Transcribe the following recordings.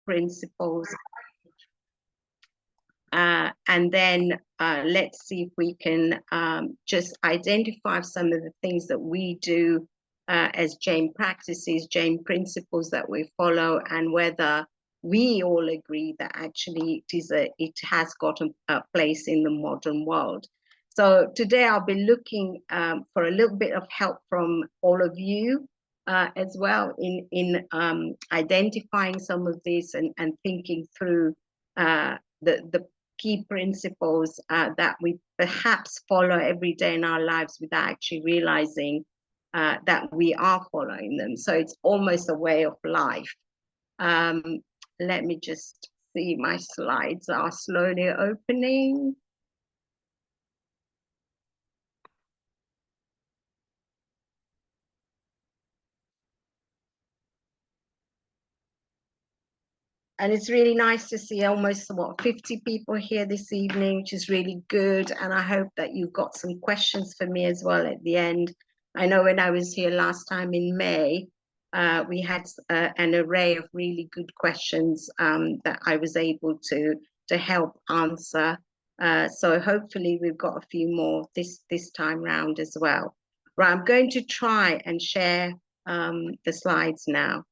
principles. And then let's see if we can just identify some of the things that we do as Jain practices, Jain principles that we follow, and whether we all agree that actually it has got a place in the modern world. So today I'll be looking for a little bit of help from all of you as well in identifying some of this and thinking through the key principles that we perhaps follow every day in our lives without actually realizing that we are following them. So it's almost a way of life. Let me just see, my slides are slowly opening. And it's really nice to see almost, 50 people here this evening, which is really good. And I hope that you've got some questions for me as well at the end. I know when I was here last time in May, we had an array of really good questions that I was able to help answer. So hopefully we've got a few more this time round as well. Right, I'm going to try and share the slides now.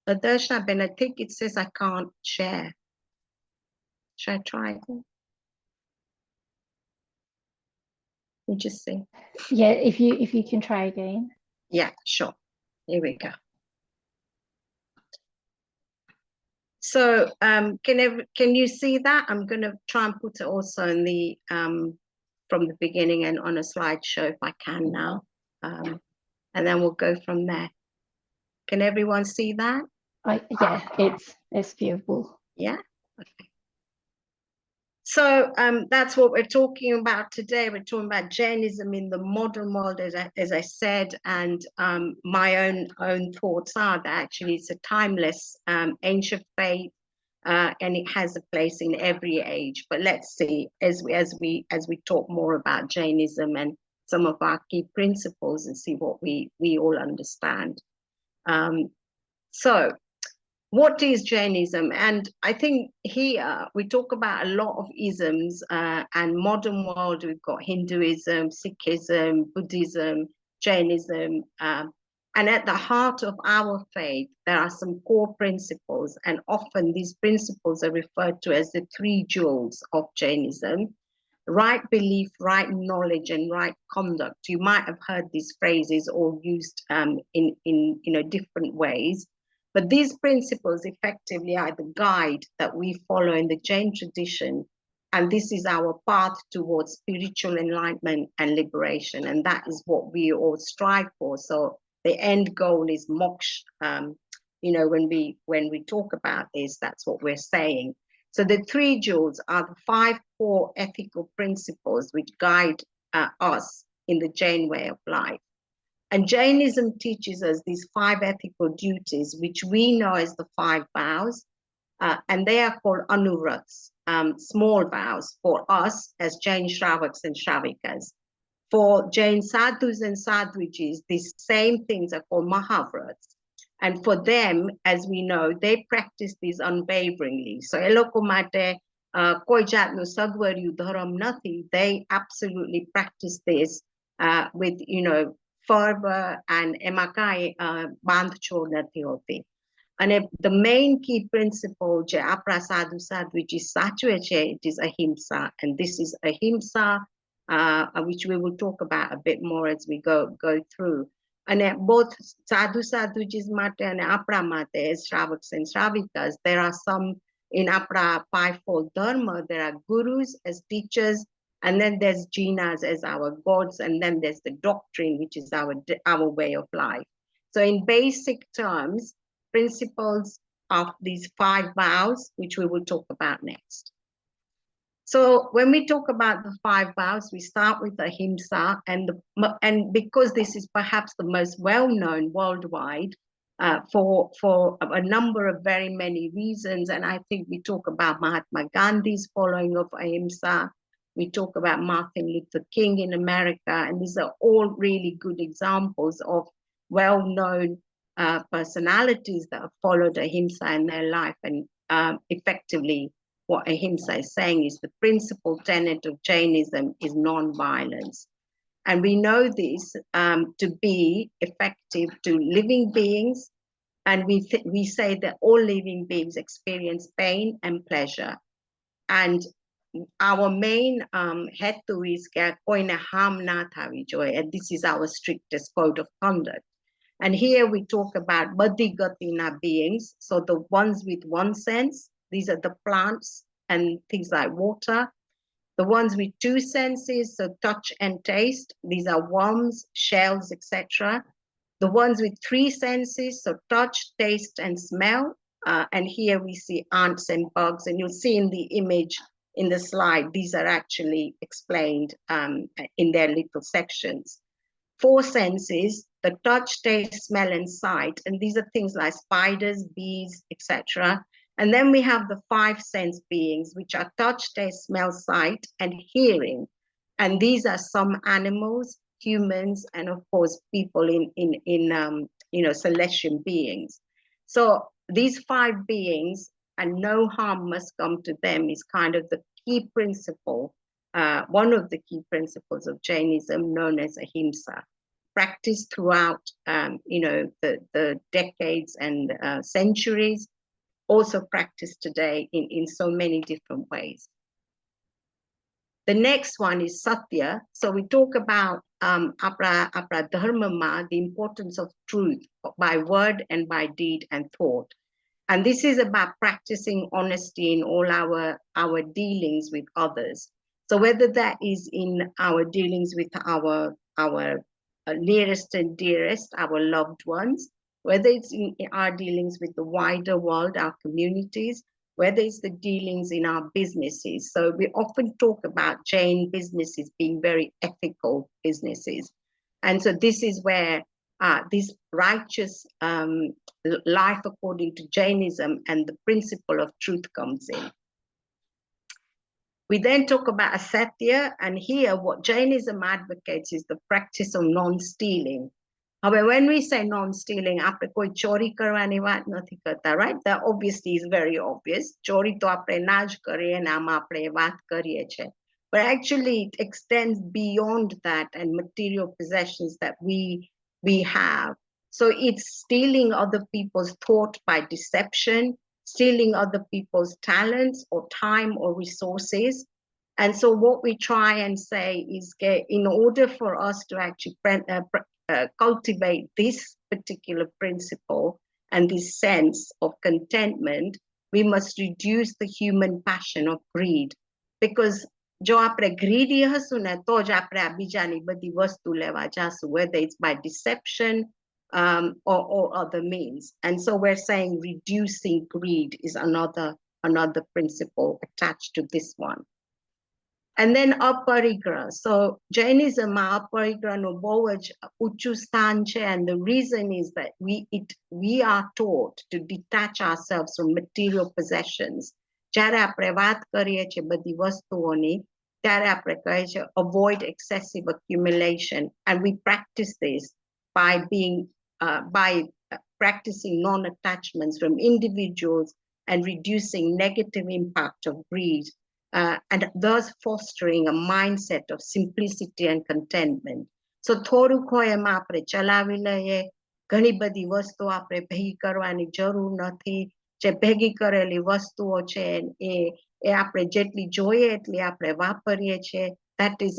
But Darshna, Ben, I think it says I can't share. Should I try it? Let me just see. Yeah, if you can try again. Yeah, sure. Here we go. So can you see that? I'm going to try and put it also in the from the beginning and on a slideshow if I can now, and then we'll go from there. Can everyone see that? Yeah, it's viewable. Yeah. Okay. So that's what we're talking about today. We're talking about Jainism in the modern world, as I said, and my own thoughts are that actually it's a timeless ancient faith, and it has a place in every age. But let's see as we talk more about Jainism and some of our key principles and see what we all understand. So what is Jainism? And I think here we talk about a lot of isms, and modern world, we've got Hinduism, Sikhism, Buddhism, Jainism, and at the heart of our faith, there are some core principles, and often these principles are referred to as the three jewels of Jainism: right belief, right knowledge, and right conduct. You might have heard these phrases all used in different ways. But these principles effectively are the guide that we follow in the Jain tradition. And this is our path towards spiritual enlightenment and liberation. And that is what we all strive for. So the end goal is moksha. When we talk about this, that's what we're saying. So the three jewels are the 5 core ethical principles which guide us in the Jain way of life. And Jainism teaches us these 5 ethical duties, which we know as the 5 vows, and they are called anuvrats, small vows for us as Jain Shravaks and Shravikas. For Jain sadhus and sadhvijis, these same things are called mahavrats. And for them, as we know, they practice these unwaveringly. So elokomate koi jatno sagvaryu dharam nathi, they absolutely practice this with, fervor and emakai bandh chod nathi hoti. And the main key principle je apra sadhu sadhviji sache che, it is ahimsa, and this is ahimsa, which we will talk about a bit more as we go through. And both sadhu sadhujis mate and apra mate, as Shravaks and Shravikas, there are some in apra 5-fold dharma. There are gurus as teachers, and then there's jinas as our gods, and then there's the doctrine, which is our way of life. So in basic terms, principles of these 5 vows, which we will talk about next. So when we talk about the 5 vows, we start with ahimsa, and because this is perhaps the most well-known worldwide for a number of very many reasons, and I think we talk about Mahatma Gandhi's following of ahimsa. We talk about Martin Luther King in America, and these are all really good examples of well-known personalities that have followed ahimsa in their life. And effectively, what ahimsa is saying is the principal tenet of Jainism is non-violence. And we know this to be effective to living beings. And we say that all living beings experience pain and pleasure. And our main hetu is koine harm na thavi joy, and this is our strictest code of conduct. And here we talk about Badhigatina beings, so the ones with one sense, these are the plants and things like water. The ones with two senses, so touch and taste, these are worms, shells, etc. The ones with three senses, so touch, taste, and smell. And here we see ants and bugs, and you'll see in the image in the slide, these are actually explained in their little sections. Four senses, the touch, taste, smell, and sight. And these are things like spiders, bees, etc. And then we have the five sense beings, which are touch, taste, smell, sight, and hearing. And these are some animals, humans, and of course, people in celestial beings. So these five beings, and no harm must come to them, is kind of the key principle, one of the key principles of Jainism, known as ahimsa, practiced throughout the decades and centuries, also practiced today in so many different ways. The next one is satya. So we talk about apra dharma, the importance of truth by word and by deed and thought. And this is about practicing honesty in all our dealings with others. So whether that is in our dealings with our nearest and dearest, our loved ones, whether it's in our dealings with the wider world, our communities, whether it's the dealings in our businesses. So we often talk about Jain businesses being very ethical businesses. And so this is where this righteous life according to Jainism and the principle of truth comes in. We then talk about asatya, and here what Jainism advocates is the practice of non-stealing. However, when we say non-stealing, આપણે કોઈ ચોરી કરવાની વાત નથી કરતા, right? That obviously is very obvious. ચોરી તો આપણે ના જ કરીએ, અને આમાં આપણે વાત કરીએ છે. But actually it extends beyond that and material possessions that we have. So it's stealing other people's thought by deception, stealing other people's talents or time or resources. And so what we try and say is in order for us to actually cultivate this particular principle and this sense of contentment, we must reduce the human passion of greed. Because જો આપણે greedy હશું ને તો જ આપણે આ બીજાની બધી વસ્તુ લેવા જાશું, whether it's by deception or other means. And so we're saying reducing greed is another principle attached to this one. And then aparigraha. So Jainism aparigraha no bowaj uchu sthan che, and the reason is that we are taught to detach ourselves from material possessions. Jare apne વાત કરીએ છીએ બધી વસ્તુઓની, ત્યારે આપણે કહે છે avoid excessive accumulation, and we practice this by practicing non-attachments from individuals and reducing negative impact of greed. And thus fostering a mindset of simplicity and contentment. So થોડું હોય એમાં આપણે ચલાવી લઈએ, ઘણી બધી વસ્તુ આપણે ભેગી કરવાની જરૂર નથી. જે ભેગી કરેલી વસ્તુઓ છે એ આપણે જેટલી જોઈએ એટલી આપણે વાપરીએ છીએ. That is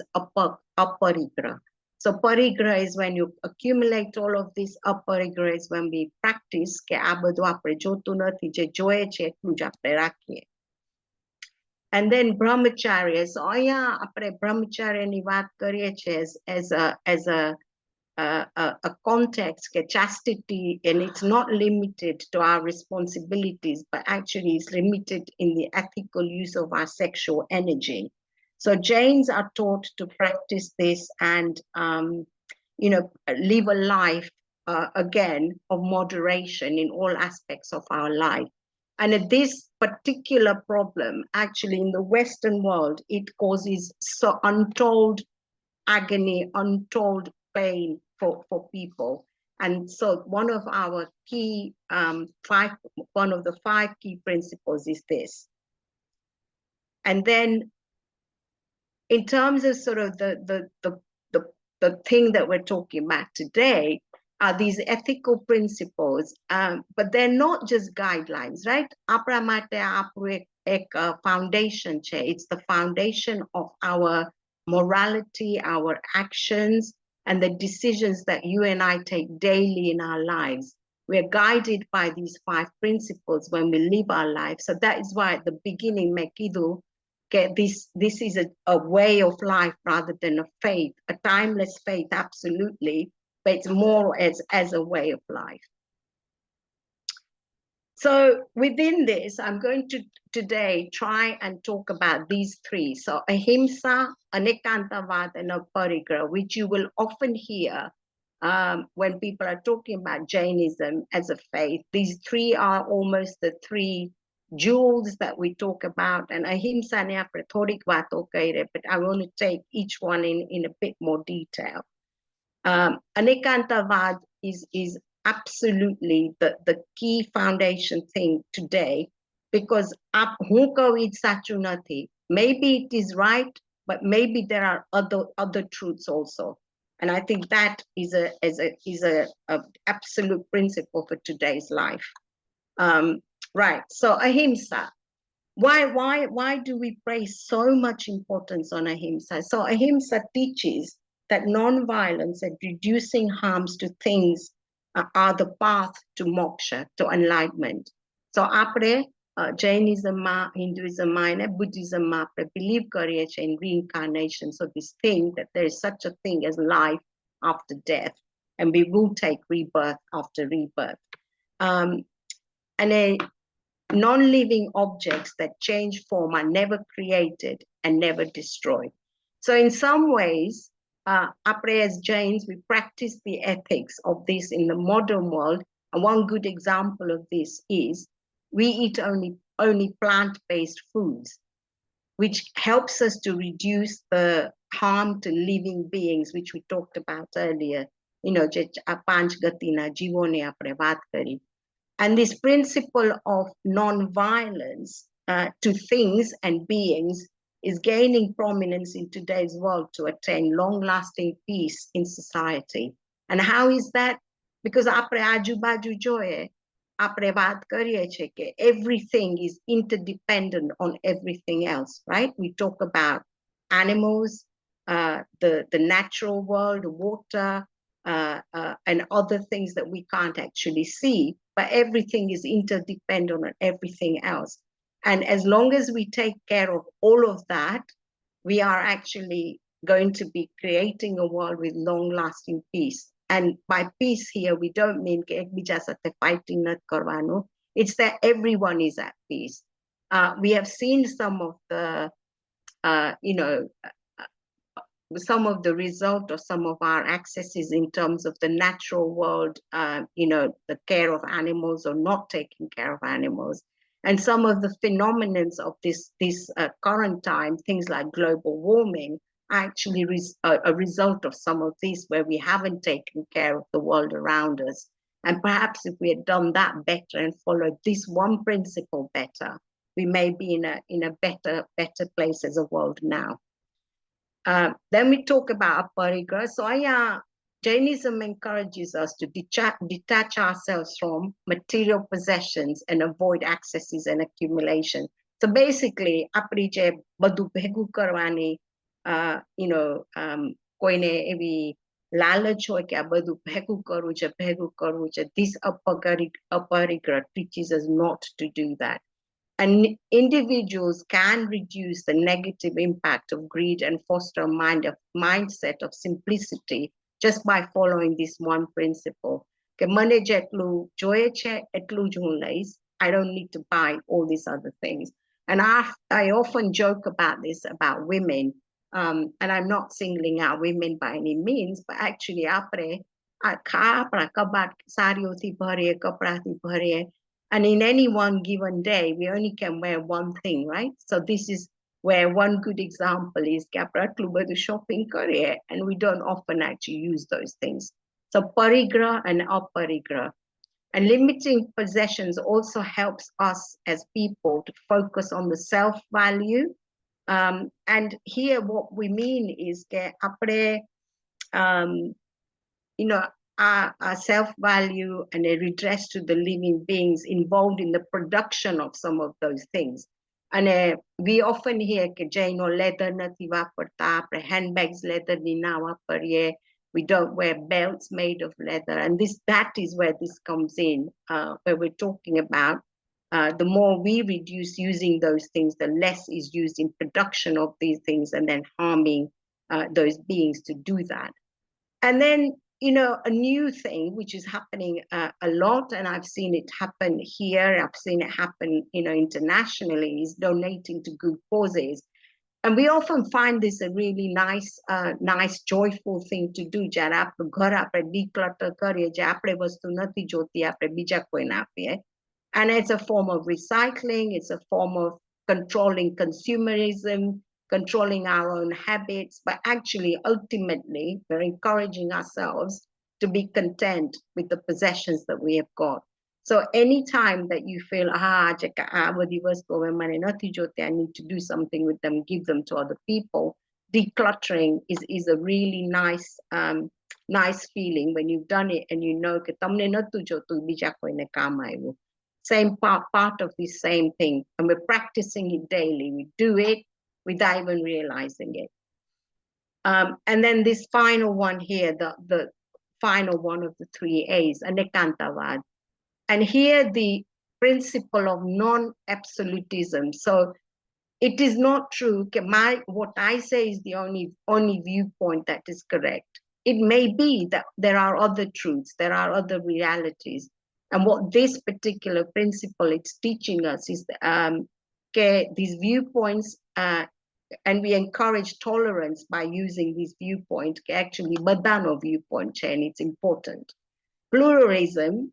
aparigraha. So parigraha is when you accumulate all of this. Aparigraha is when we practice કે આ બધું આપણે જોતું નથી, જે જોઈએ છે એટલું જ આપણે રાખીએ. And then brahmacharya. So આપણે brahmacharyaની વાત કરીએ છીએ as a context, chastity, and it's not limited to our responsibilities, but actually is limited in the ethical use of our sexual energy. So Jains are taught to practice this and live a life again of moderation in all aspects of our life. And this particular problem, actually in the Western world, it causes so untold agony, untold pain for people. And so one of our key one of the 5 key principles is this. And then in terms of sort of the thing that we're talking about today are these ethical principles, but they're not just guidelines, right? Apra mate apru ek foundation che. It's the foundation of our morality, our actions, and the decisions that you and I take daily in our lives. We're guided by these 5 principles when we live our life. So that is why at the beginning, Mekidu, okay, this is a way of life rather than a faith, a timeless faith, absolutely, but it's more as a way of life. So within this, I'm going to today try and talk about these 3. So ahimsa, anekantavad, and aparigraha, which you will often hear when people are talking about Jainism as a faith. These 3 are almost the 3 jewels that we talk about, and ahimsa ne apne thodik vato kaire, but I want to take each one in a bit more detail. Anekantavad is absolutely the key foundation thing today, because maybe it is right, but maybe there are other truths also. And I think that is a absolute principle for today's life. Right, so ahimsa. Why do we place so much importance on ahimsa? So ahimsa teaches that non-violence and reducing harms to things are the path to moksha, to enlightenment. So apre Jainism, Hinduism, Buddhism, believe in reincarnation. So this thing that there is such a thing as life after death, and we will take rebirth after rebirth. And non-living objects that change form are never created and never destroyed. So in some ways, as Jains, we practice the ethics of this in the modern world. And one good example of this is we eat only plant-based foods, which helps us to reduce the harm to living beings, which we talked about earlier. You know, panch gatina jivone apne baat kari. And this principle of non-violence to things and beings is gaining prominence in today's world to attain long-lasting peace in society. And how is that? Because apre aju baju joye, apre baat kariye che ke everything is interdependent on everything else, right? We talk about animals, the natural world, water, and other things that we can't actually see, but everything is interdependent on everything else. And as long as we take care of all of that, we are actually going to be creating a world with long-lasting peace. And by peace here, we don't mean fighting, not karvano. It's that everyone is at peace. We have seen some of the, some of the result of some of our accesses in terms of the natural world, the care of animals or not taking care of animals. And some of the phenomena of this current time, things like global warming, are actually a result of some of this, where we haven't taken care of the world around us. And perhaps if we had done that better and followed this one principle better, we may be in a better place as a world now. Then we talk about aparigraha. So Jainism encourages us to detach ourselves from material possessions and avoid excesses and accumulation. So basically, aprije badu bhegu karwani, koine evi lalach hoy ke badu bhegu karu che. This aparigraha teaches us not to do that. And individuals can reduce the negative impact of greed and foster a mindset of simplicity just by following this one principle. I don't need to buy all these other things. And I often joke about this about women, and I'm not singling out women by any means, but actually, and in any one given day, we only can wear one thing, right? So this is where one good example is shopping career, and we don't often actually use those things. So parigraha and aparigraha. And limiting possessions also helps us as people to focus on the self-value. And here what we mean is that our self-value and a redress to the living beings involved in the production of some of those things. And we often hear that Jaino leather nati vaparta, handbags leather ni na vapariye, we don't wear belts made of leather. And that is where this comes in, where we're talking about the more we reduce using those things, the less is used in production of these things and then harming those beings to do that. And then, a new thing which is happening a lot, and I've seen it happen here, I've seen it happen, internationally, is donating to good causes. And we often find this a really nice, joyful thing to do. જ્યારે આપણે ઘર આપણે declutter કરીએ, જે આપણે વસ્તુ નથી જોતી, આપણે બીજા કોઈને આપીએ. And it's a form of recycling, it's a form of controlling consumerism, controlling our own habits, but actually, ultimately, we're encouraging ourselves to be content with the possessions that we have got. So anytime that you feel, I need to do something with them, give them to other people, decluttering is a really nice feeling when you've done it and you know same part of the same thing, and we're practicing it daily. We do it without even realizing it. And then this final one here, the final one of the 3 A's, anekantavad. And here the principle of non-absolutism. So it is not true. What I say is the only viewpoint that is correct. It may be that there are other truths, there are other realities. And what this particular principle it's teaching us is these viewpoints, and we encourage tolerance by using these viewpoints, actually badano viewpoint, and it's important. Pluralism,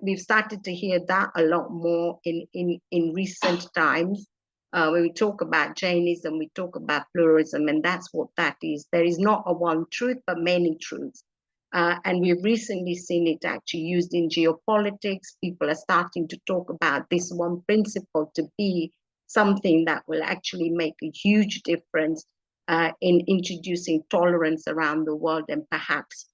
we've started to hear that a lot more in recent times. When we talk about Jainism, we talk about pluralism, and that's what that is. There is not a one truth, but many truths. And we've recently seen it actually used in geopolitics. People are starting to talk about this one principle to be something that will actually make a huge difference in introducing tolerance around the world, and perhaps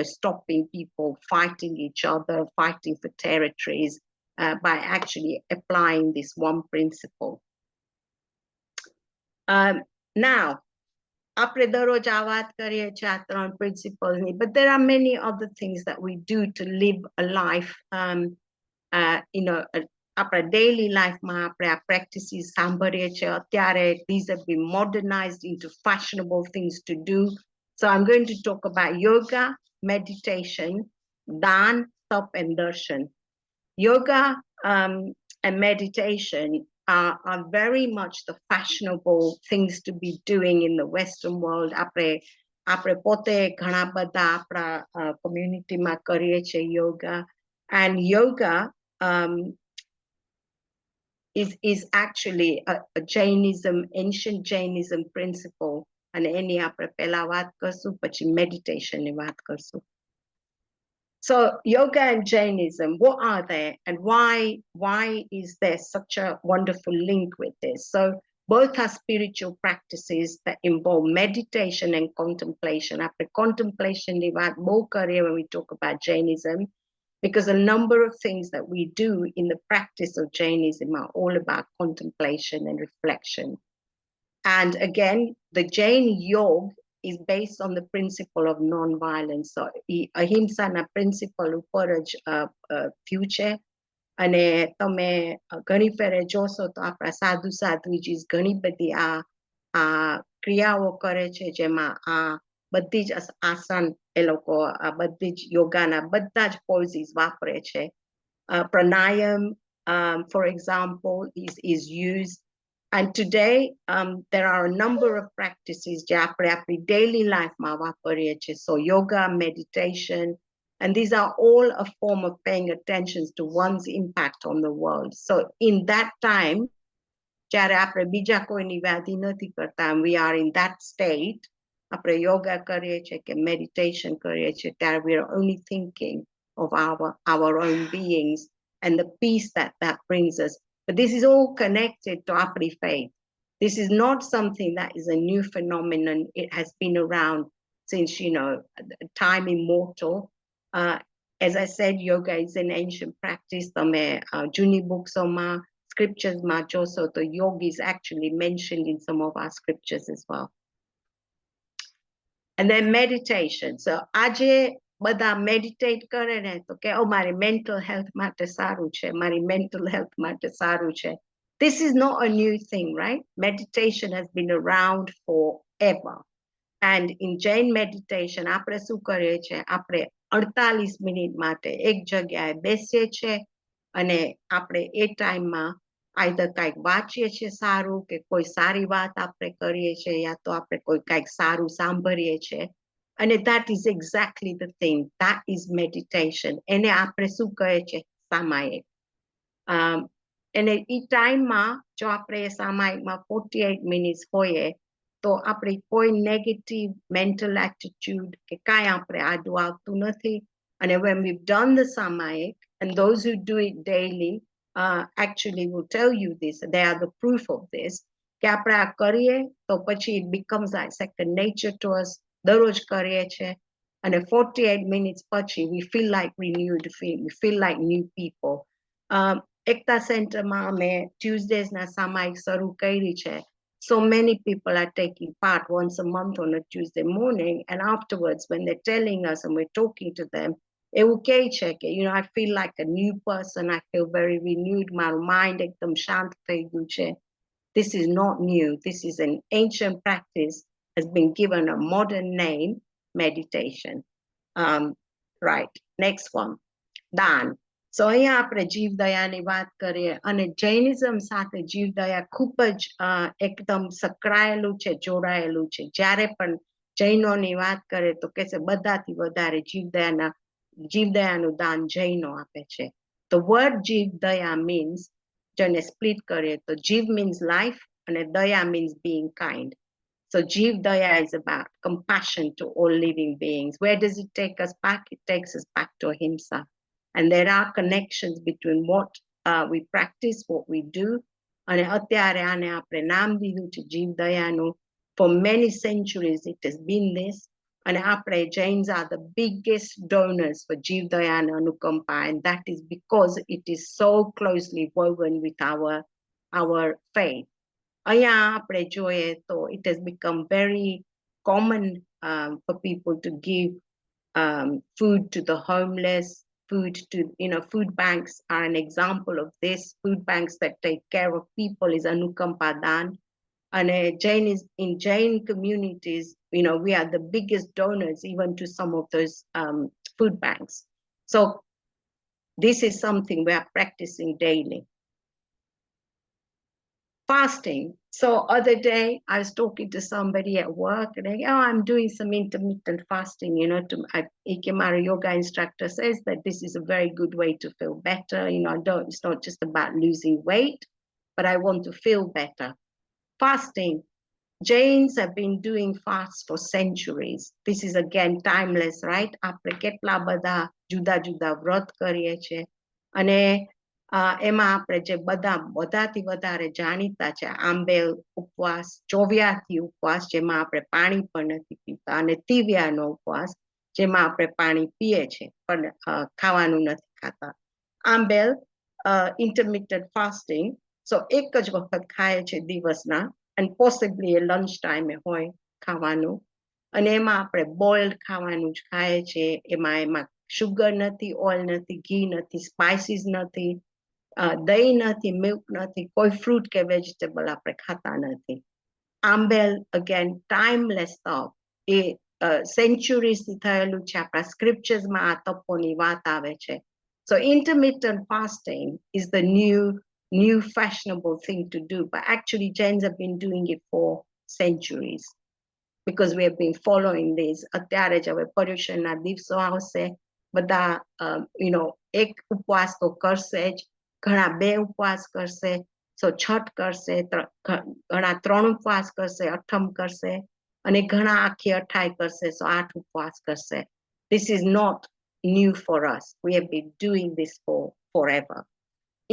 stopping people fighting each other, fighting for territories, by actually applying this one principle. Now, આપણે દરરોજ આ વાત કરીએ છીએ આ 3 principles, but there are many other things that we do to live a life, આપણા daily lifeમાં આપણે આ practices સાંભળીએ છીએ અત્યારે. These have been modernized into fashionable things to do. So I'm going to talk about yoga, meditation, dan, tap, and darshan. Yoga and meditation are very much the fashionable things to be doing in the Western world. આપણે પોતે ઘણા બધા આપણા communityમાં કરીએ છીએ yoga. And yoga is actually a Jainism, ancient Jainism principle. And એની આપણે પહેલા વાત કરશું, પછી meditation ની વાત કરશું. So yoga and Jainism, what are they, and why is there such a wonderful link with this? So both are spiritual practices that involve meditation and contemplation. After contemplation, when we talk about Jainism, because a number of things that we do in the practice of Jainism are all about contemplation and reflection. And again, the Jain yoga is based on the principle of non-violence. So ahimsa na principle ઉપર જ થયું છે. અને તમે ઘણી ફેરે જોશો તો આપણા સાધુ સાધ્વીજી ઘણી બધી આ ક્રિયાઓ કરે છે, જેમાં આ બધી જ આસન એ લોકો બધી જ યોગાના બધા જ પોઝિસ વાપરે છે. Pranayam, for example, is used. And today, there are a number of practices that we daily life ma. So yoga, meditation, and these are all a form of paying attention to one's impact on the world. So in that time, we are in that state, આપણે યોગા કરીએ છીએ કે meditation કરીએ છીએ ત્યારે we are only thinking of our own beings and the peace that that brings us. But this is all connected to આપણી faith. This is not something that is a new phenomenon. It has been around since, time immortal. As I said, yoga is an ancient practice. તમે જૂની બુક્સોમાં scripturesમાં જોશો તો yoga is actually mentioned in some of our scriptures as well. And then meditation. So આજે બધા meditate કરે ને તો કે મારી mental health માટે સારું છે, મારી mental health માટે સારું છે. This is not a new thing, right? Meditation has been around forever. And in Jain meditation, આપણે શું કરીએ છીએ? આપણે 48 મિનિટ માટે એક જગ્યાએ બેસીએ છીએ અને આપણે એ ટાઈમમાં either કાંઈક વાંચીએ છીએ સારું કે કોઈ સારી વાત આપણે કરીએ છીએ યા તો આપણે કોઈ કાંઈક સારું સાંભળીએ છીએ. And that is exactly the thing. That is meditation. એને આપણે શું કહે છે? સામાયિક. અને એ ટાઈમમાં જો આપણે એ સામાયિકમાં 48 મિનિટ્સ હોઈએ તો આપણે કોઈ નેગેટિવ મેન્ટલ એટીટ્યુડ કે કાંઈ આપણે આડું આવતું નથી. અને when we've done the samayik, and those who do it daily actually will tell you this, they are the proof of this, કે આપણે આ કરીએ તો પછી it becomes like second nature to us. દરરોજ કરીએ છીએ અને 48 minutes પછી we feel like renewed, we feel like new people. એકતા સેન્ટરમાં અમે ટ્યુઝડેઝના સામાયિક શરૂ કરી છે. So many people are taking part once a month on a Tuesday morning, and afterwards when they're telling us and we're talking to them, એવું કહે છે કે I feel like a new person, I feel very renewed, મારું mind એકદમ શાંત થઈ ગયું છે. This is not new. This is an ancient practice, has been given a modern name, meditation. Right, next one, દાન. So અહીંયા આપણે જીવદયાની વાત કરીએ અને જૈનિઝમ સાથે જીવદયા ખૂબ જ એકદમ સંકળાયેલું છે, જોડાયેલું છે. જ્યારે પણ જૈનોની વાત કરે તો કે છે બધાથી વધારે જીવદયાનું દાન જૈનો આપે છે. The word જીવદયા means, જેને સ્પ્લિટ કરીએ તો જીવ means life અને દયા means being kind. So જીવદયા is about compassion to all living beings. Where does it take us back? It takes us back to ahimsa. And there are connections between what we practice, what we do. And અત્યારે આને આપણે નામ દીધું છે જીવદયાનું. For many centuries it has been this. And આપણે Jains are the biggest donors for જીવદયા and anukampa, and that is because it is so closely woven with our faith. અહીંયા આપણે જોઈએ તો it has become very common for people to give food to the homeless, food to, food banks are an example of this. Food banks that take care of people is anukampa dan. And in Jain communities, we are the biggest donors even to some of those food banks. So this is something we are practicing daily. Fasting. So other day I was talking to somebody at work and I'm doing some intermittent fasting, my yoga instructor says that this is a very good way to feel better. It's not just about losing weight, but I want to feel better. Fasting. Jains have been doing fasts for centuries. This is again timeless, right? આપણે કેટલા બધા જુદા જુદા વ્રત કરીએ છીએ અને એમાં આપણે જે બધાથી વધારે જાણીતા છે આંબેલ ઉપવાસ, ચોવ્યાથી ઉપવાસ જેમાં આપણે પાણી પણ નથી પીતા અને તિવ્યાનો ઉપવાસ જેમાં આપણે પાણી પીએ છીએ પણ ખાવાનું નથી ખાતા. આંબેલ intermittent fasting. So એક જ વખત ખાય છે દિવસના and possibly a lunch time હોય ખાવાનું અને એમાં આપણે boiled ખાવાનું જ ખાય છે. એમાં sugar નથી, oil નથી, ઘી નથી, spices નથી, દહીં નથી, milk નથી, કોઈ fruit કે vegetable આપણે ખાતા નથી. આંબેલ again timeless thought. એ centuries થી થયેલું છે. આપણા scripturesમાં આ તપોની વાત આવે છે. So intermittent fasting is the new fashionable thing to do, but actually Jains have been doing it for centuries because we have been following this. અત્યારે જ હવે પર્યુષણના દિવસો આવશે, બધા એક ઉપવાસ તો કરશે જ, ઘણા 2 ઉપવાસ કરશે, so છઠ કરશે, ઘણા 3 ઉપવાસ કરશે, અઠમ કરશે અને ઘણા આખી અઠાઈ કરશે, 8 ઉપવાસ કરશે. This is not new for us. We have been doing this for forever.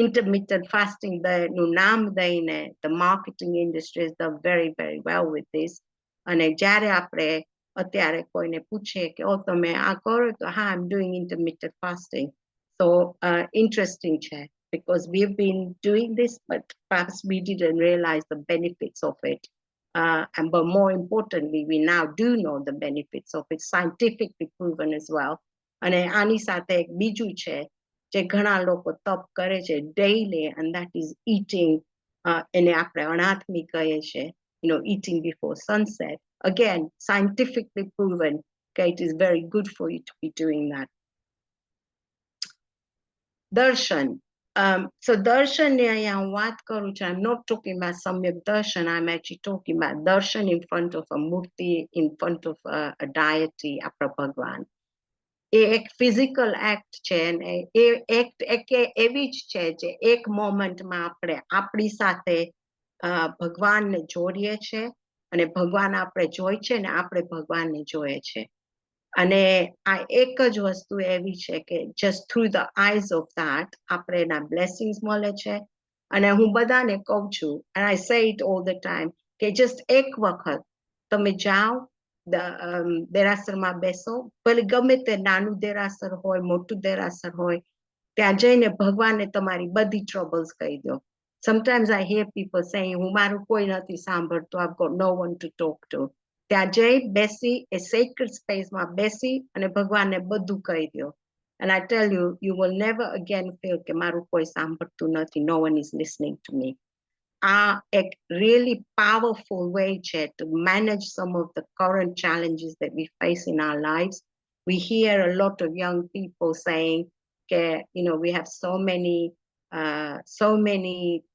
Intermittent fasting, નું નામ દઈને the marketing industry has done very, very well with this. અને જ્યારે આપણે અત્યારે કોઈને પૂછે કે તમે આ કરો તો હા, I'm doing intermittent fasting. So interesting છે, because we've been doing this, but perhaps we didn't realize the benefits of it. But more importantly, we now do know the benefits of it, scientifically proven as well. અને આની સાથે એક બીજું છે જે ઘણા લોકો તપ કરે છે daily, and that is eating, એને આપણે અનાથમી કહીએ છે, eating before sunset. Again, scientifically proven that it is very good for you to be doing that. Darshan. So darshan ne અહીંયા હું વાત કરું છું. I'm not talking about samyak darshan. I'm actually talking about darshan in front of a murti, in front of a deity, આપણા ભગવાન. એ એક physical act છે, અને એ એક્ટ એવી જ છે જે એક મોમેન્ટમાં આપણે આપણી સાથે ભગવાનને જોડીએ છે, અને ભગવાન આપણે જોઈ છે ને આપણે ભગવાનને જોઈએ છે. અને આ એક જ વસ્તુ એવી છે કે just through the eyes of that આપણે એના blessings મળે છે. અને હું બધાને કહું છું, and I say it all the time, કે just એક વખત તમે જાઓ દેરાસરમાં બેસો, ભલે ગમે તે નાનું દેરાસર હોય, મોટું દેરાસર હોય, ત્યાં જઈને ભગવાનને તમારી બધી ટ્રબલ્સ કહી દો. Sometimes I hear people saying, હું મારું કોઈ નથી સાંભળતું, I've got no one to talk to. ત્યાં જઈ બેસી એ sacred spaceમાં બેસી અને ભગવાનને બધું કહી દો. And I tell you, you will never again feel કે મારું કોઈ સાંભળતું નથી, no one is listening to me. A really powerful way to manage some of the current challenges that we face in our lives. We hear a lot of young people saying, we have so many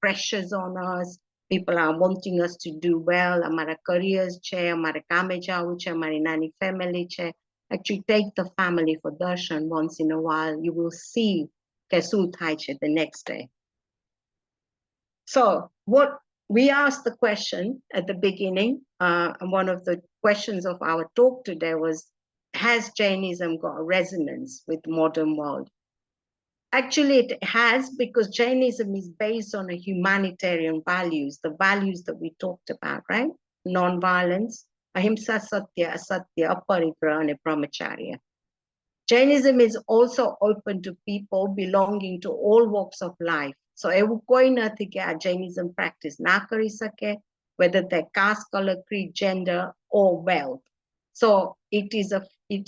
pressures on us. People are wanting us to do well. Amara careers che, amara kame jawu che, amari nani family che. Actually, take the family for darshan once in a while. You will see ke su thai che the next day. So what we asked the question at the beginning, and one of the questions of our talk today was, has Jainism got a resonance with the modern world? Actually, it has, because Jainism is based on a humanitarian values, the values that we talked about, right? Non-violence, ahimsa, satya, asatya, aparigraha, and brahmacharya. Jainism is also open to people belonging to all walks of life. So એવું કોઈ નથી કે આ Jainism practice ના કરી શકે, whether they caste, color, creed, gender, or wealth. So it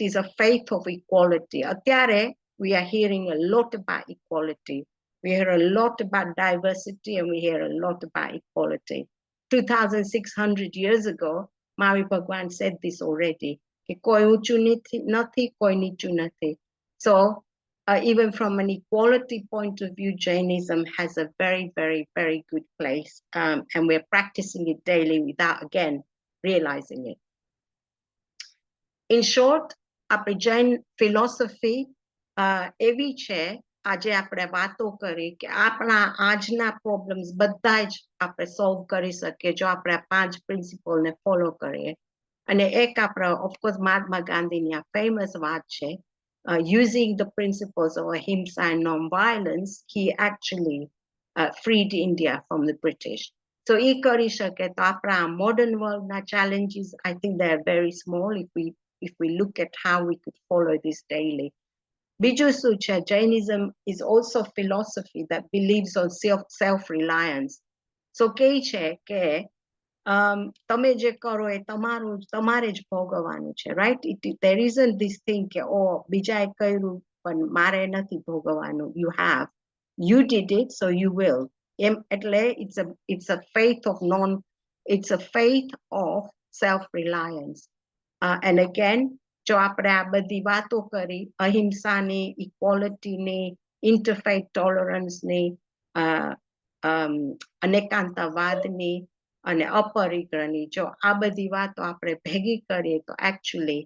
is a faith of equality. Atyare we are hearing a lot about equality. We hear a lot about diversity, and we hear a lot about equality. 2,600 years ago, Mavi Bhagwan said this already. કે કોઈ ઊંચું નથી, કોઈ નીચું નથી. So even from an equality point of view, Jainism has a very, very, very good place, and we're practicing it daily without, again, realizing it. In short, our Jain philosophy એવી છે, આજે આપણે વાતો કરી કે આપણા આજના પ્રોબ્લેમ્સ બધા જ આપણે સોલ્વ કરી શકીએ જો આપણે આ 5 પ્રિન્સિપલને ફોલો કરીએ. અને એક આપણા ઓફકોર્સ મહાત્મા ગાંધીની આ ફેમસ વાત છે, using the principles of ahimsa and non-violence, he actually freed India from the British. So એ કરી શકે તો આપણા modern world na challenges, I think they are very small if we look at how we could follow this daily. Biju Sucha, Jainism is also philosophy that believes on self-reliance. So કે છે કે તમે જે કરો એ તમારે જ ભોગવવાનું છે, right? There isn't this thing કે બીજાએ કર્યું પણ મારે નથી ભોગવવાનું. You did it, so you will. એટલે it's a faith of self-reliance. And again, જો આપણે આ બધી વાતો કરી અહિંસાની, ઇક્વાલિટીની, interfaith tolerance-ની, અનેકાંતવાદની અને અપરિગ્રહની, જો આ બધી વાતો આપણે ભેગી કરીએ તો actually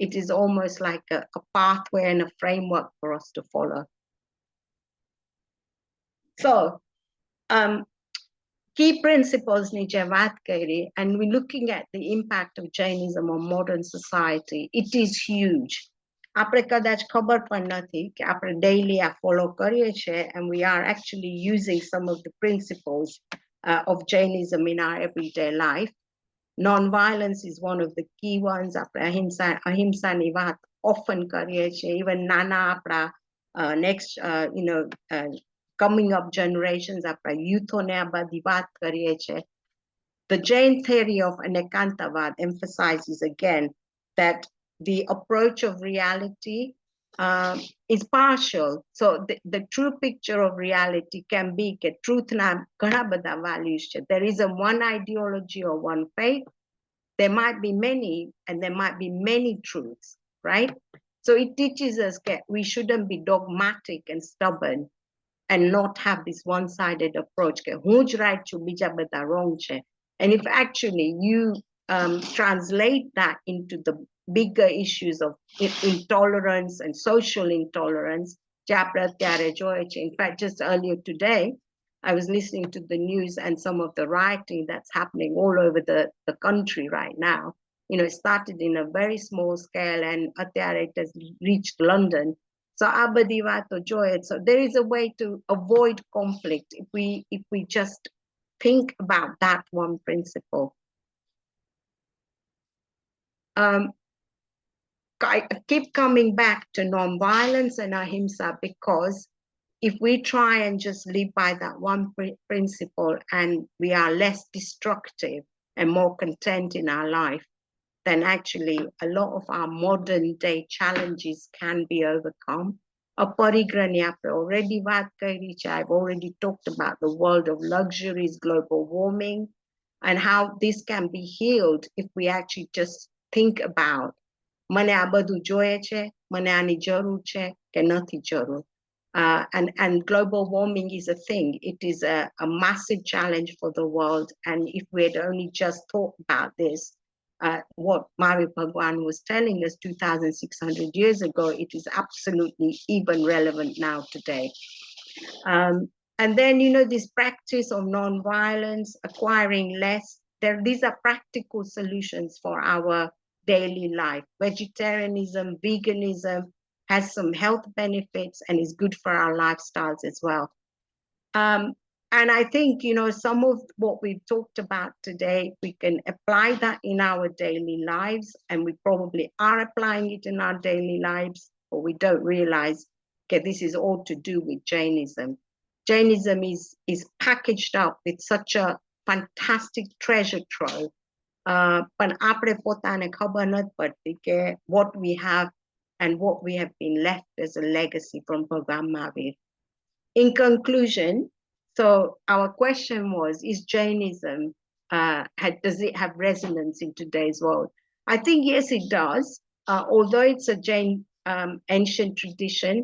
it is almost like a pathway and a framework for us to follow. So key principles નીચે વાત કરી, and we're looking at the impact of Jainism on modern society. It is huge. આપણે કદાચ ખબર પણ નથી કે આપણે daily આ follow કરીએ છીએ, and we are actually using some of the principles of Jainism in our everyday life. Non-violence is one of the key ones. આપણે અહિંસાની વાત often કરીએ છીએ. Even નાના આપણા next coming up generations, આપણા youthોને આ બધી વાત કરીએ છીએ. The Jain theory of Anekantavad emphasizes again that the approach of reality is partial. So the true picture of reality can be that truth na ઘણા બધા values છે. There isn't one ideology or one faith. There might be many, and there might be many truths, right? So it teaches us that we shouldn't be dogmatic and stubborn and not have this one-sided approach. હું જ right છું, બીજા બધા wrong છે. And if actually you translate that into the bigger issues of intolerance and social intolerance, in fact, just earlier today, I was listening to the news and some of the rioting that's happening all over the country right now. It started in a very small scale, and it has reached London. So so there is a way to avoid conflict if we just think about that one principle. I keep coming back to non-violence and ahimsa, because if we try and just live by that one principle and we are less destructive and more content in our life, then actually a lot of our modern day challenges can be overcome. I've already talked about the world of luxuries, global warming, and how this can be healed if we actually just think about મને આ બધું જોઈએ છે, મને આની જરૂર છે કે નથી જરૂર. And global warming is a thing. It is a massive challenge for the world. And if we had only just thought about this, what Mario Bhagwan was telling us 2,600 years ago, it is absolutely even relevant now today. And then, this practice of non-violence, acquiring less, these are practical solutions for our daily life. Vegetarianism, veganism has some health benefits and is good for our lifestyles as well. And I think, some of what we've talked about today, we can apply that in our daily lives, and we probably are applying it in our daily lives, but we don't realize that this is all to do with Jainism. Jainism is packaged up with such a fantastic treasure trove. પણ આપણે પોતાને ખબર નથી પડતી કે what we have and what we have been left as a legacy from Bhagwan Mahavir. In conclusion, so our question was, is Jainism, does it have resonance in today's world? I think yes, it does. Although it's a Jain ancient tradition,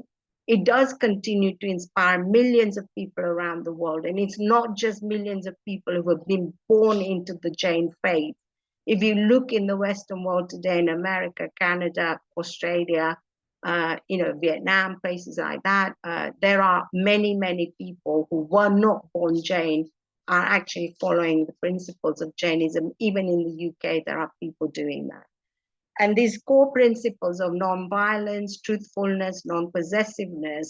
it does continue to inspire millions of people around the world. And it's not just millions of people who have been born into the Jain faith. If you look in the Western world today, in America, Canada, Australia, Vietnam, places like that, there are many, many people who were not born Jain are actually following the principles of Jainism. Even in the UK, there are people doing that. And these core principles of non-violence, truthfulness, non-possessiveness,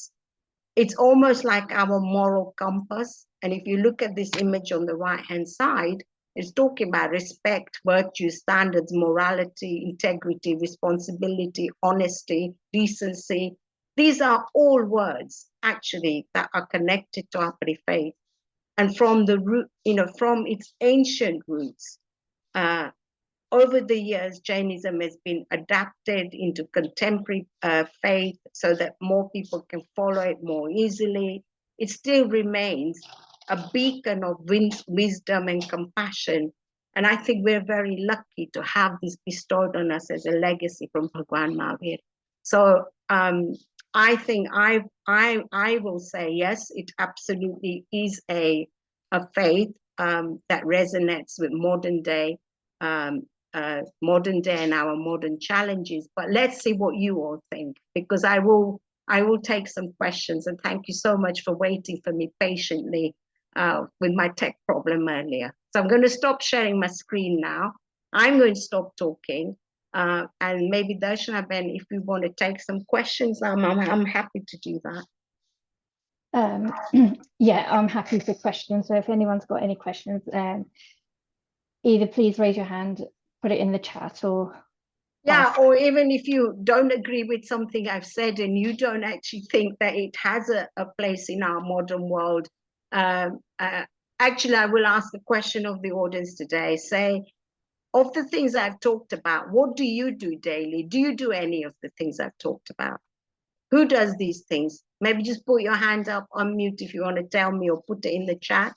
it's almost like our moral compass. And if you look at this image on the right-hand side, it's talking about respect, virtue, standards, morality, integrity, responsibility, honesty, decency. These are all words, actually, that are connected to our faith. And from the root, from its ancient roots, over the years, Jainism has been adapted into contemporary faith so that more people can follow it more easily. It still remains a beacon of wisdom and compassion. And I think we're very lucky to have this bestowed on us as a legacy from Bhagwan Mahavir. So I think I will say, yes, it absolutely is a faith that resonates with modern day and our modern challenges. But let's see what you all think, because I will take some questions, and thank you so much for waiting for me patiently. with my tech problem earlier. So I'm going to stop sharing my screen now. I'm going to stop talking. And maybe Darshana, Ben, if you want to take some questions, I'm happy to do that. Yeah, I'm happy for questions. So if anyone's got any questions, either please raise your hand, put it in the chat, or or even if you don't agree with something I've said and you don't actually think that it has a place in our modern world, actually I will ask the question of the audience today. Say, of the things I've talked about, what do you do daily? Do you do any of the things I've talked about? Who does these things? Maybe just put your hand up, unmute if you want to tell me, or put it in the chat.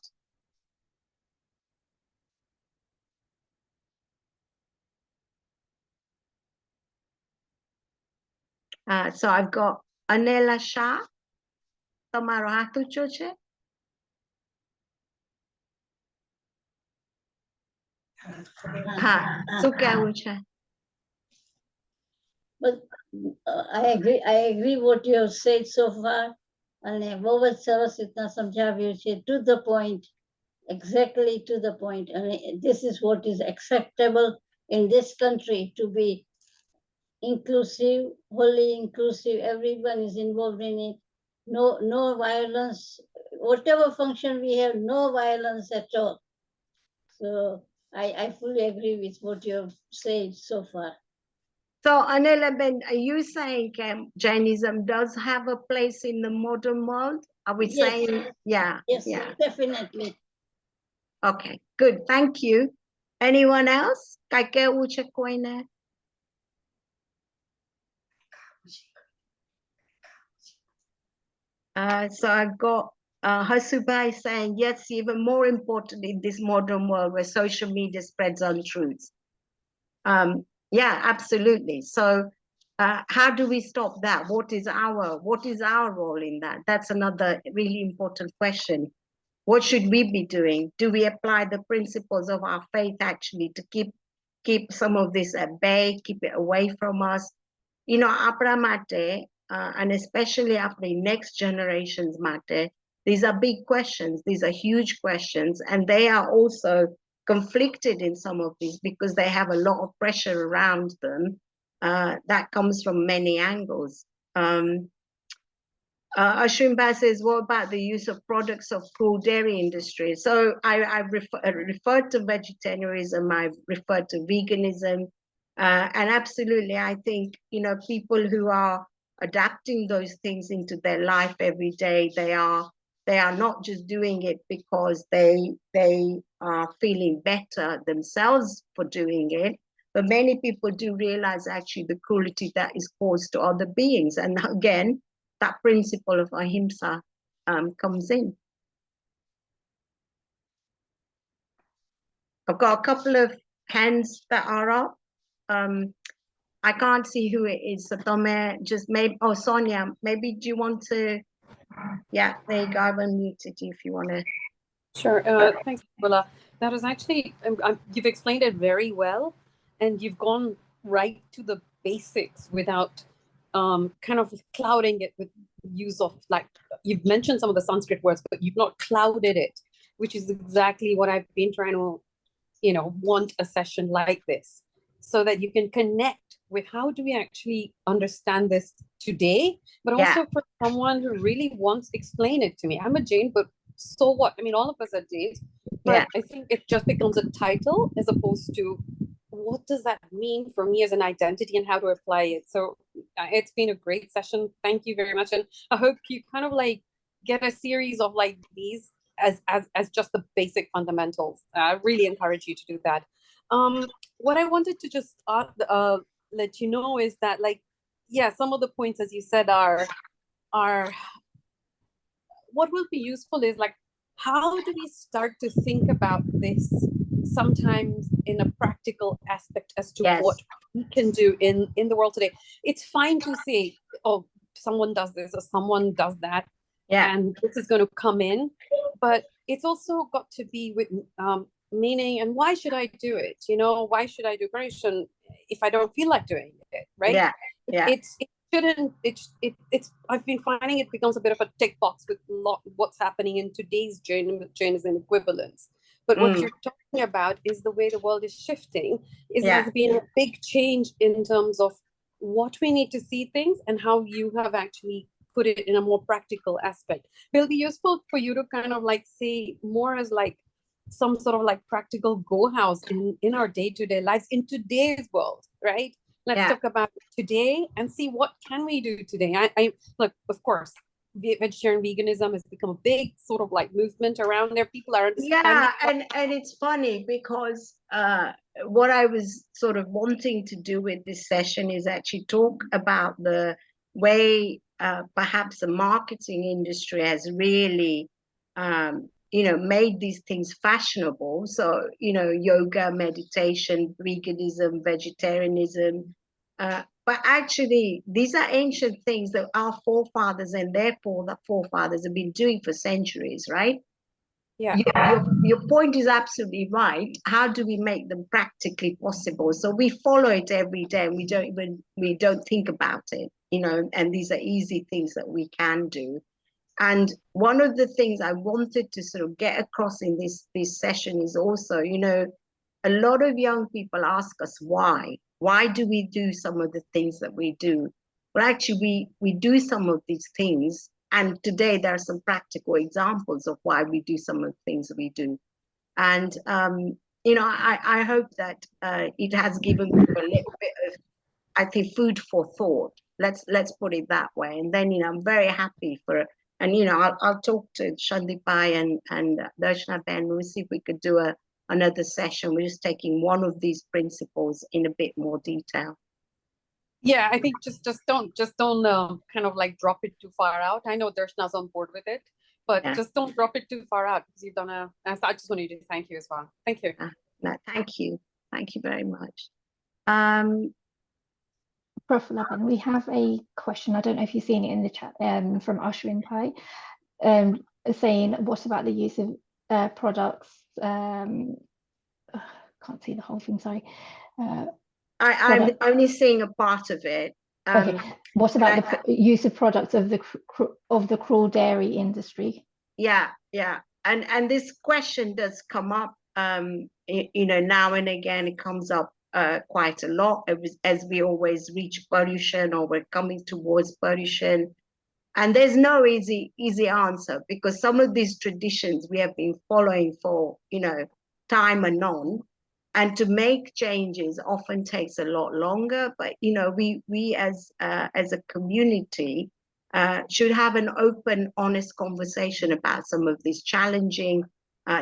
So I've got Anela Shah, Tamaro Hatu Choche. But I agree what you have said so far. અને બહુ જ સરસ રીતના સમજાવ્યું છે, to the point, exactly to the point. And this is what is acceptable in this country, to be inclusive, wholly inclusive. Everyone is involved in it. No violence. Whatever function we have, no violence at all. So I fully agree with what you have said so far. So, Anela Ben, are you saying Jainism does have a place in the modern world? Are we saying, Yes, definitely. Okay, good, thank you. Anyone else? So I've got Hasubai saying, yes, even more important in this modern world where social media spreads untruths. Yeah, absolutely. So how do we stop that? What is our role in that? That's another really important question. What should we be doing? Do we apply the principles of our faith actually to keep some of this at bay, keep it away from us? You know, apra mate, and especially after the next generation's mate, these are big questions. These are huge questions, and they are also conflicted in some of these because they have a lot of pressure around them that comes from many angles. Ashwin says, what about the use of products of cruel dairy industry? So I referred to vegetarianism, I've referred to veganism, and absolutely, I think, you know, people who are adapting those things into their life every day, they are not just doing it because they are feeling better themselves for doing it, but many people do realize actually the cruelty that is caused to other beings. And again, that principle of ahimsa comes in. I've got a couple of hands that are up. I can't see who it is. So Tome, just maybe, oh, Sonia, maybe do you want to, yeah, there you go. I've unmuted you if you want to. Sure, thanks, Bula. That was actually, you've explained it very well, and you've gone right to the basics without kind of clouding it with use of, like, you've mentioned some of the Sanskrit words, but you've not clouded it, which is exactly what I've been trying to, you know, want a session like this, so that you can connect with how do we actually understand this today, but also for someone who really wants to explain it to me. I'm a Jain, but so what? I mean, all of us are Jains, but I think it just becomes a title as opposed to what does that mean for me as an identity and how to apply it. So it's been a great session. Thank you very much. And I hope you kind of like get a series of like these as just the basic fundamentals. I really encourage you to do that. What I wanted to just let you know is that, like, yeah, some of the points, as you said, are what will be useful is like, how do we start to think about this sometimes in a practical aspect as to what we can do in the world today. It's fine to say, oh, someone does this or someone does that, and this is going to come in, but it's also got to be with meaning. And why should I do it? You know, why should I do creation if I don't feel like doing it, right? It's shouldn't, it's, I've been finding it becomes a bit of a tick box with what's happening in today's Jainism equivalents. But what you're talking about is the way the world is shifting. There's been a big change in terms of what we need to see things and how you have actually put it in a more practical aspect. It'll be useful for you to kind of like say more as like some sort of like practical go house in our day-to-day lives in today's world, right? Let's talk about today and see what can we do today. I look, of course, vegetarian veganism has become a big sort of like movement around there. People are understanding. Yeah, and it's funny because what I was sort of wanting to do with this session is actually talk about the way perhaps the marketing industry has really made these things fashionable. So, yoga, meditation, veganism, vegetarianism, but actually, these are ancient things that our forefathers and therefore the forefathers have been doing for centuries, right? Yeah. Your point is absolutely right. How do we make them practically possible? So we follow it every day, and we don't think about it, and these are easy things that we can do. And one of the things I wanted to sort of get across in this session is also, a lot of young people ask us why. Why do we do some of the things that we do? Well, actually, we do some of these things. And today there are some practical examples of why we do some of the things that we do. And, I hope that it has given people a little bit of, I think, food for thought. Let's put it that way. And then, I'm very happy and, I'll talk to Shandipai and Darshana Ben. We'll see if we could do another session. We're just taking one of these principles in a bit more detail. Yeah, I think just don't kind of like drop it too far out. I know Darshana's on board with it, but just don't drop it too far out because you've done I just wanted to thank you as well. Thank you. No, thank you very much. Prof. Laban, we have a question. I don't know if you've seen it in the chat from Ashwin Pai, saying, what about the use of products? Can't see the whole thing, sorry. I'm only seeing a part of it. Okay. What about the use of products of the cruel dairy industry? Yeah. And this question does come up, now and again. It comes up quite a lot as we always reach pollution, or we're coming towards pollution. And there's no easy answer, because some of these traditions we have been following for, time anon. And to make changes often takes a lot longer. But, we as a community should have an open, honest conversation about some of these challenging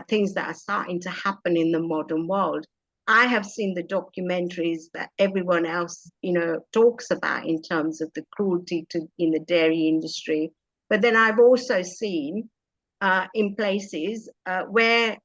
things that are starting to happen in the modern world. I have seen the documentaries that everyone else, talks about in terms of the cruelty in the dairy industry. But then I've also seen in places where,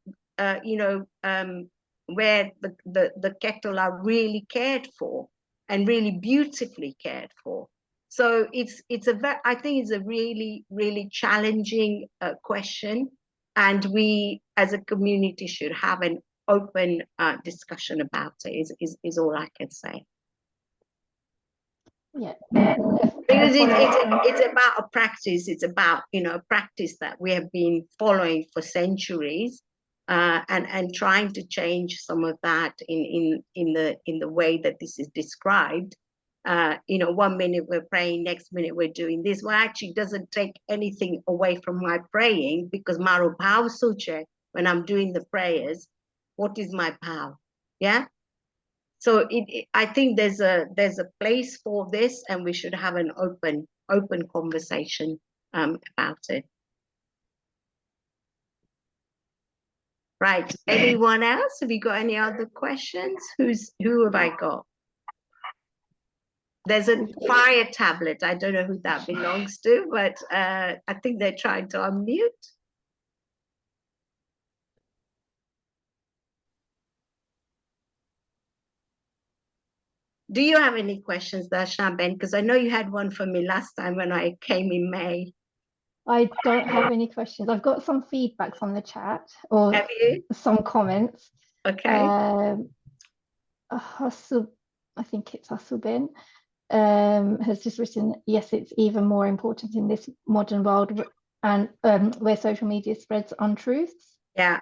where the cattle are really cared for and really beautifully cared for. So I think it's a really, really challenging question, and we as a community should have an open discussion about it. Is all I can say. Yeah, because it's about a practice. It's about a practice that we have been following for centuries. And trying to change some of that in the way that this is described. 1 minute we're praying, next minute we're doing this. Well, actually doesn't take anything away from my praying, because Maro Bhav Suche, when I'm doing the prayers, what is my bhav? Yeah. So I think there's a place for this, and we should have an open conversation about it. Right. Anyone else? Have you got any other questions? Who have I got? There's a fire tablet. I don't know who that belongs to, but I think they're trying to unmute. Do you have any questions, Darshana Ben? Because I know you had one for me last time when I came in May. I don't have any questions. I've got some feedback from the chat, or have you? Some comments. Okay. I think it's Hasubin. has just written, yes, it's even more important in this modern world and where social media spreads untruths. Yeah.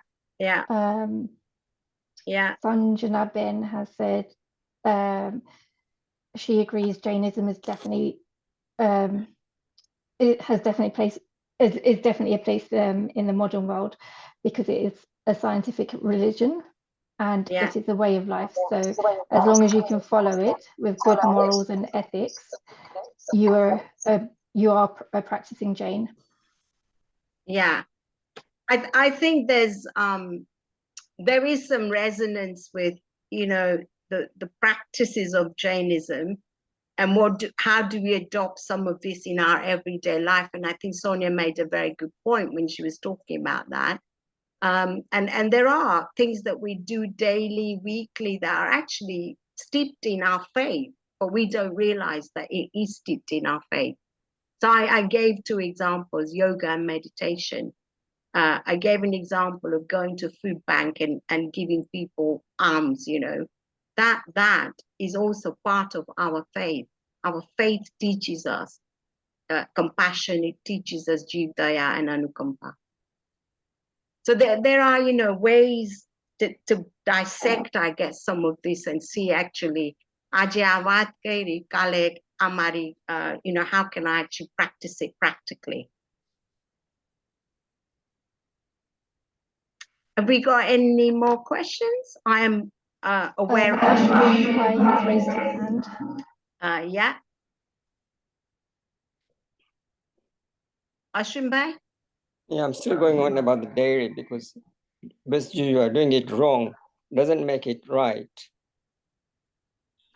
Sanjana Ben has said she agrees Jainism is definitely it has definitely place is definitely a place in the modern world because it is a scientific religion and it is a way of life. So as long as you can follow it with good morals and ethics, you are a practicing Jain. Yeah, I think there is some resonance with, you know, the practices of Jainism and how do we adopt some of this in our everyday life. And I think Sonia made a very good point when she was talking about that. And there are things that we do daily, weekly, that are actually steeped in our faith, but we don't realize that it is steeped in our faith. So I gave 2 examples, yoga and meditation. I gave an example of going to food bank and giving people alms, you know. That is also part of our faith. Our faith teaches us compassion, it teaches us Jiv Daya and Anukampa. So there are, you know, ways to dissect, I guess, some of this and see actually, you know, how can I actually practice it practically? Have we got any more questions? I am aware of Ashwin Pai has raised his hand. Yeah. Ashwin Bhai? Yeah, I'm still going on about the dairy because basically you are doing it wrong, doesn't make it right.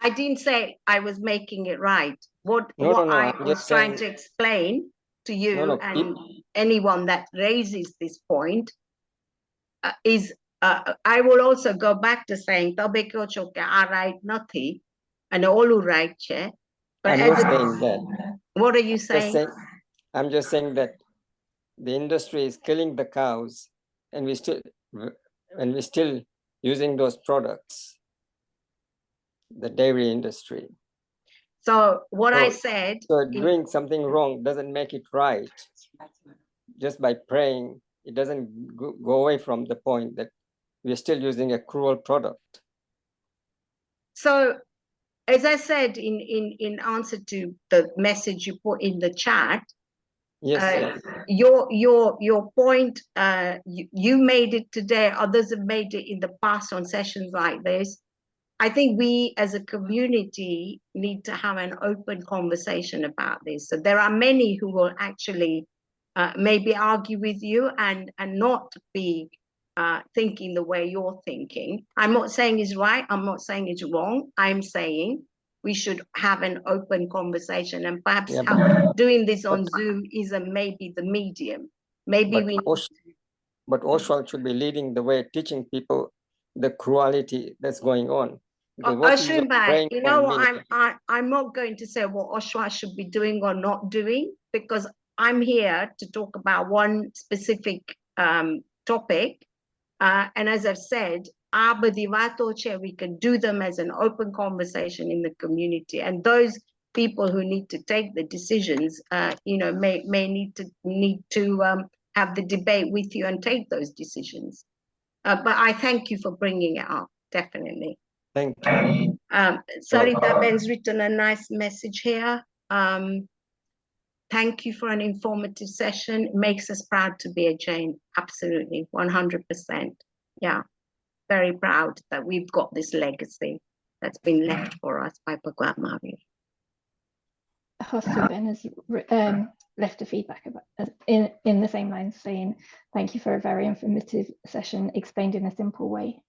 I didn't say I was making it right. What No, I I'm was just trying saying, to explain to you and people, anyone that raises this point is I will also go back to saying tobe kyo choke right nathi and olu right che. But I'm not saying that. What are you saying? I'm just saying that the industry is killing the cows and we're still using those products, the dairy industry. So what I said. So doing something wrong doesn't make it right. Just by praying, it doesn't go away from the point that we're still using a cruel product. So as I said in answer to the message you put in the chat, yes, your point, you made it today, others have made it in the past on sessions like this. I think we as a community need to have an open conversation about this. So there are many who will actually maybe argue with you and not be thinking the way you're thinking. I'm not saying it's right. I'm not saying it's wrong. I'm saying we should have an open conversation, and perhaps doing this on Zoom isn't maybe the medium. Maybe but Oswald should be leading the way, teaching people the cruelty that's going on. Ashwin Bhai, you know what, I'm not going to say what Oswald should be doing or not doing, because I'm here to talk about one specific topic. And as I've said, we can do them as an open conversation in the community. And those people who need to take the decisions, you know, may need to have the debate with you and take those decisions. But I thank you for bringing it up, definitely. Thank you. Sarita Ben's written a nice message here. Thank you for an informative session. It makes us proud to be a Jain. Absolutely, 100%. Yeah, very proud that we've got this legacy that's been left for us by Bhagwan Maharaj. Hostu Ben has left a feedback about in the same lines, saying thank you for a very informative session explained in a simple way.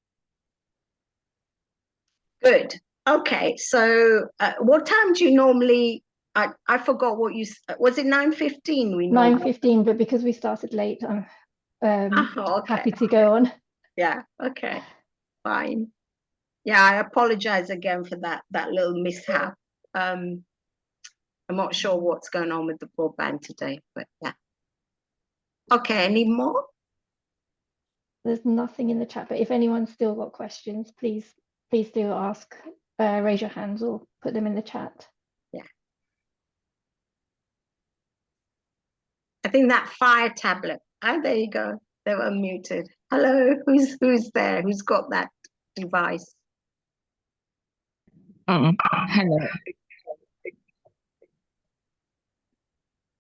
Good. Okay, so what time do you normally? I forgot what you was it 9:15? We 9:15, but because we started late, I'm okay. happy to go on. Yeah. Okay. Fine. Yeah, I apologize again for that little mishap. I'm not sure what's going on with the broadband today, but yeah. Okay. Any more? There's nothing in the chat, but if anyone's still got questions, please do ask. Raise your hands or put them in the chat. Yeah. I think that fire tablet. Oh, there you go. They were unmuted. Hello, who's there? Who's got that device? Hello.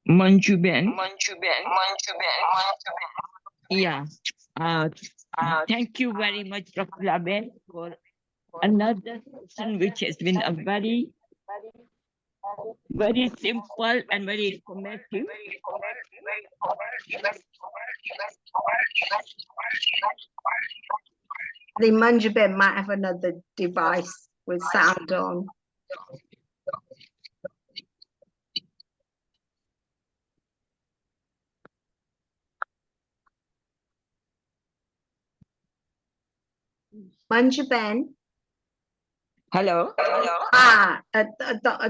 Manjuben. Yeah. Thank you very much, Dr. Laben, for another session which has been a very simple and very informative. The Manjuben might have another device with sound on. Manjuben. Hello.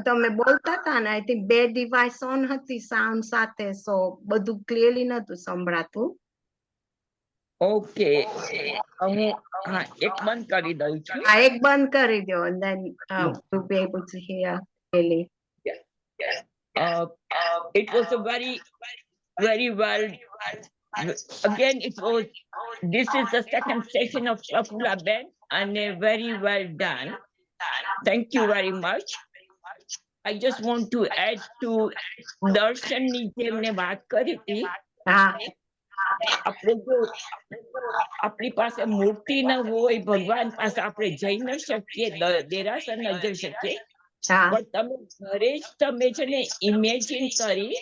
તમે બોલતા હતા ને I think બે device on હતી sound સાથે so બધું clearly નતું સંભળાતું. Okay. એક બંધ કરી દઉં છું. એક બંધ કરી દો and then we'll be able to hear clearly. It was a very well. Again, this is the second session of Shakula Ben and very well done. Thank you very much. I just want to add to દર્શનની જેમને વાત કરી હતી આપણી પાસે મૂર્તિ ન હોય ભગવાન પાસે આપણે જઈ ન શકીએ દેરાસર ન જઈ શકીએ પણ તમે ઘરે જ તમે છે ને ઇમેજિન કરી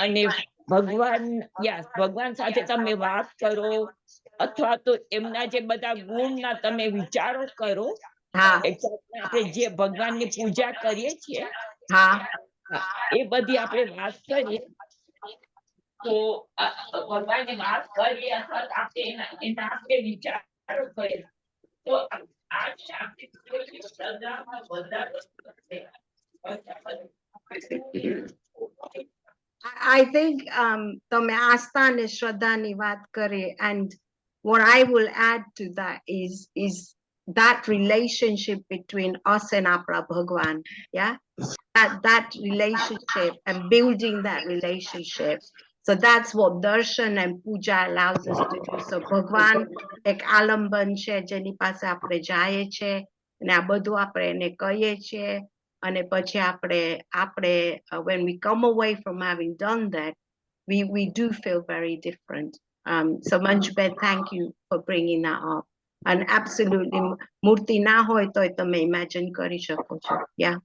અને ભગવાન સાથે તમે વાત કરો અથવા તો એમના જે બધા ગુણના તમે વિચારો કરો આપણે જે ભગવાનની પૂજા કરીએ છીએ એ બધી આપણે વાત કરીએ તો ભગવાનની વાત કરીએ અથવા એના આપણે વિચારો કરીએ તો I think તમે આસ્થા અને શ્રદ્ધાની વાત કરી and what I will add to that is that relationship between us and our Bhagwan, yeah, that relationship and building that relationship. So that's what darshan and puja allows us to do. So Bhagwan ek alamban છે જેની પાસે આપણે જાઈએ છે અને આ બધું આપણે એને કહીએ છીએ અને પછી આપણે when we come away from having done that we do feel very different. So Manjuben, thank you for bringing that up. And absolutely મૂર્તિ ના હોય તોય તમે imagine કરી શકો છો. Yeah.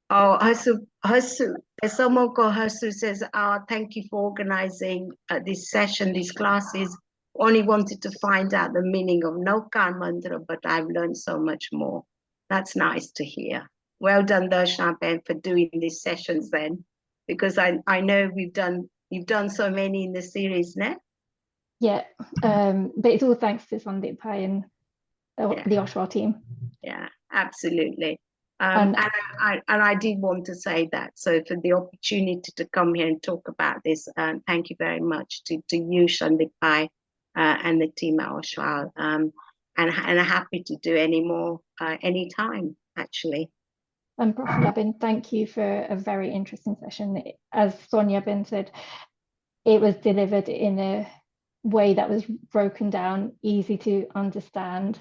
Oh, Hasu, someone called Hasu says, thank you for organizing this session, these classes. Only wanted to find out the meaning of Nokan Mantra, but I've learned so much more. That's nice to hear. Well done, Darshan, for doing these sessions then, because I know you've done so many in the series now. Yeah, but it's all thanks to Sandeep Pai and the Oshawa team. Yeah, absolutely. And I did want to say that. So for the opportunity to come here and talk about this, thank you very much to you, Sandeep Pai, and the team at Oshawa. And happy to do any more anytime, actually. And Prof. Labin, thank you for a very interesting session. As Sonia Ben said, it was delivered in a way that was broken down, easy to understand.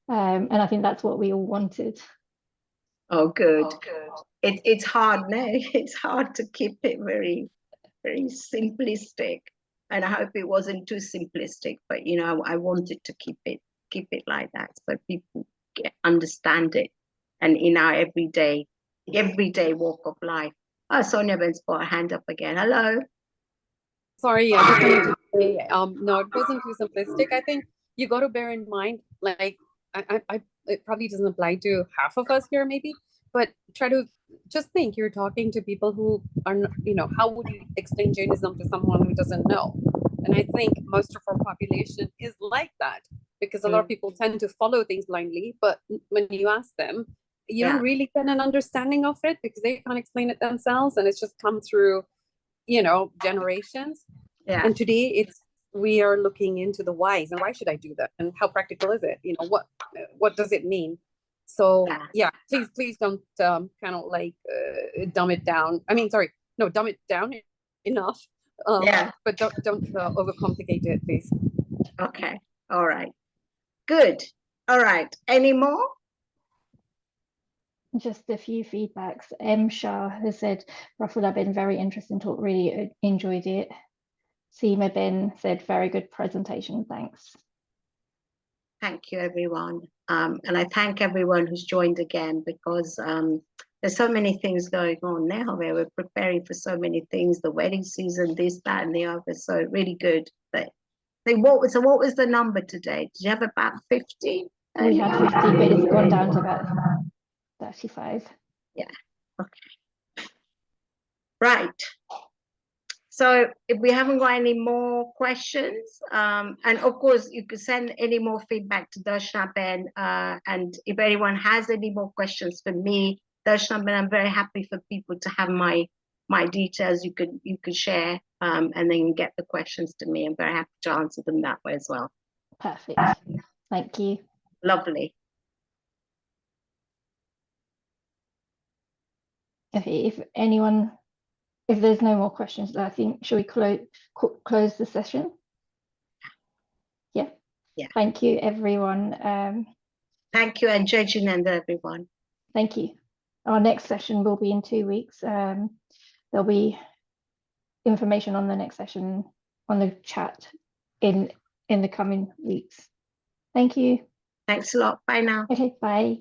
And I think that's what we all wanted. Oh, good. It's hard, no? It's hard to keep it very, very simplistic. And I hope it wasn't too simplistic, but you know, I wanted to keep it like that so people understand it. And in our everyday walk of life. Oh, Sonia Ben's put her hand up again. Hello. Sorry, I just wanted to say, no, it wasn't too simplistic. I think you got to bear in mind, like, it probably doesn't apply to half of us here, maybe, but try to just think you're talking to people who are, you know, how would you explain Jainism to someone who doesn't know? And I think most of our population is like that because a lot of people tend to follow things blindly, but when you ask them, you don't really get an understanding of it because they can't explain it themselves, and it's just come through, you know, generations. And today we are looking into the whys and why should I do that and how practical is it? You know, what does it mean? So yeah, please don't kind of like dumb it down. I mean, sorry, no, dumb it down enough. But don't overcomplicate it, please. Okay. All right. Good. All right. Any more? Just a few feedbacks. M. Shah has said, Rafula been very interesting talk, really enjoyed it. Seema Ben said, very good presentation, thanks. Thank you, everyone. And I thank everyone who's joined again, because there's so many things going on now where we're preparing for so many things, the wedding season, this, that, and the other. So really good. What was the number today? Did you have about 50? We had 50, but it's gone down to about 35. Yeah. Okay. Right. So if we haven't got any more questions, and of course you could send any more feedback to Darshana Ben, and if anyone has any more questions for me, Darshana Ben, I'm very happy for people to have my details. You could share, and then get the questions to me. I'm very happy to answer them that way as well. Perfect. Thank you. Lovely. Okay, if there's no more questions, I think, should we close the session? Yeah. Yeah. Thank you, everyone. Thank you, and Jejin and everyone. Thank you. Our next session will be in 2 weeks. There'll be information on the next session on the chat in the coming weeks. Thank you. Thanks a lot. Bye now. Okay, bye.